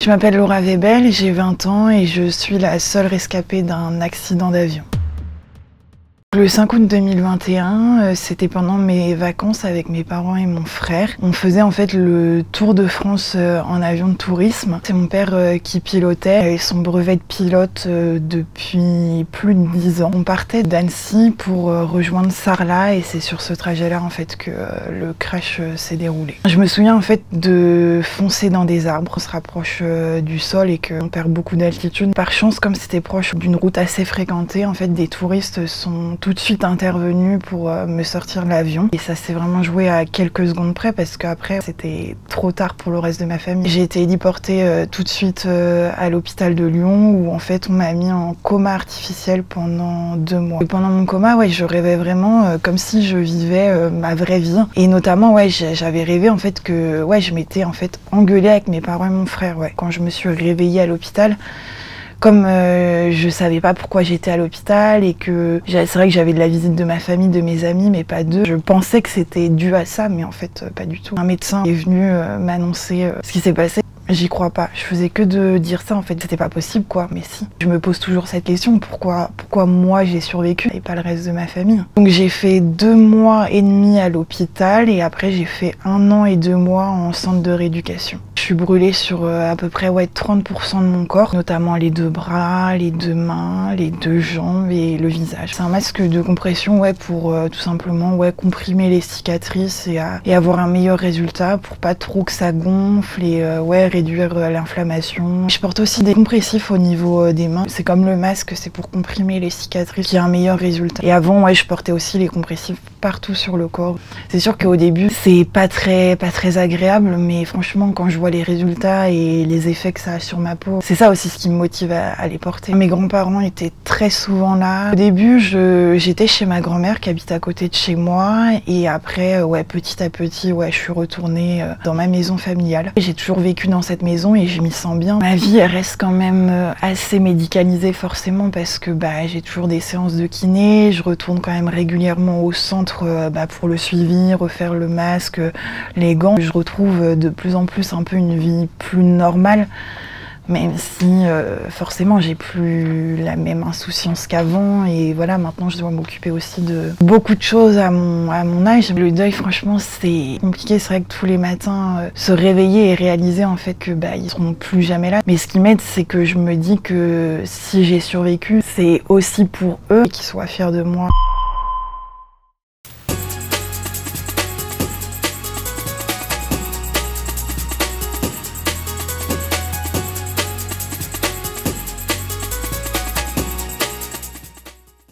Je m'appelle Laura Webel, j'ai 20 ans et je suis la seule rescapée d'un accident d'avion. Le 5 août 2021, c'était pendant mes vacances avec mes parents et mon frère. On faisait en fait le tour de France en avion de tourisme. C'est mon père qui pilotait et son brevet de pilote depuis plus de 10 ans. On partait d'Annecy pour rejoindre Sarlat et c'est sur ce trajet-là en fait que le crash s'est déroulé. Je me souviens en fait de foncer dans des arbres. On se rapproche du sol et qu'on perd beaucoup d'altitude. Par chance, comme c'était proche d'une route assez fréquentée, en fait des touristes sont tout de suite intervenu pour me sortir de l'avion et ça s'est vraiment joué à quelques secondes près parce qu'après c'était trop tard pour le reste de ma famille. J'ai été héliportée tout de suite à l'hôpital de Lyon où en fait on m'a mis en coma artificiel pendant 2 mois. Et pendant mon coma, ouais, je rêvais vraiment comme si je vivais ma vraie vie et notamment ouais, j'avais rêvé en fait que ouais, je m'étais en fait engueulée avec mes parents et mon frère. Ouais. Quand je me suis réveillée à l'hôpital, comme je savais pas pourquoi j'étais à l'hôpital et que c'est vrai que j'avais de la visite de ma famille, de mes amis, mais pas d'eux. Je pensais que c'était dû à ça, mais en fait pas du tout. Un médecin est venu m'annoncer ce qui s'est passé. J'y crois pas. Je faisais que de dire ça en fait. C'était pas possible quoi, mais si. Je me pose toujours cette question, pourquoi moi j'ai survécu et pas le reste de ma famille. Donc j'ai fait 2 mois et demi à l'hôpital et après j'ai fait 1 an et 2 mois en centre de rééducation. Je suis brûlée sur à peu près ouais, 30% de mon corps, notamment les 2 bras, les 2 mains, les 2 jambes et le visage. C'est un masque de compression ouais, pour tout simplement ouais, comprimer les cicatrices et avoir un meilleur résultat pour pas trop que ça gonfle et ouais, réduire l'inflammation. Je porte aussi des compressifs au niveau des mains. C'est comme le masque, c'est pour comprimer les cicatrices, qui a un meilleur résultat. Et avant, ouais, je portais aussi les compressifs partout sur le corps. C'est sûr qu'au début, c'est pas très agréable, mais franchement, quand je vois les résultats et les effets que ça a sur ma peau, c'est ça aussi ce qui me motive à les porter. Mes grands-parents étaient très souvent là. Au début, j'étais chez ma grand-mère qui habite à côté de chez moi, et après, ouais, petit à petit, ouais, je suis retournée dans ma maison familiale. J'ai toujours vécu dans cette maison et je m'y sens bien. Ma vie elle reste quand même assez médicalisée forcément parce que bah, j'ai toujours des séances de kiné, je retourne quand même régulièrement au centre pour le suivi, refaire le masque, les gants. Je retrouve de plus en plus un peu une vie plus normale. Même si forcément j'ai plus la même insouciance qu'avant et voilà, maintenant je dois m'occuper aussi de beaucoup de choses à mon âge. Le deuil franchement c'est compliqué, c'est vrai que tous les matins se réveiller et réaliser en fait que bah, ils seront plus jamais là. Mais ce qui m'aide c'est que je me dis que si j'ai survécu c'est aussi pour eux et qu'ils soient fiers de moi.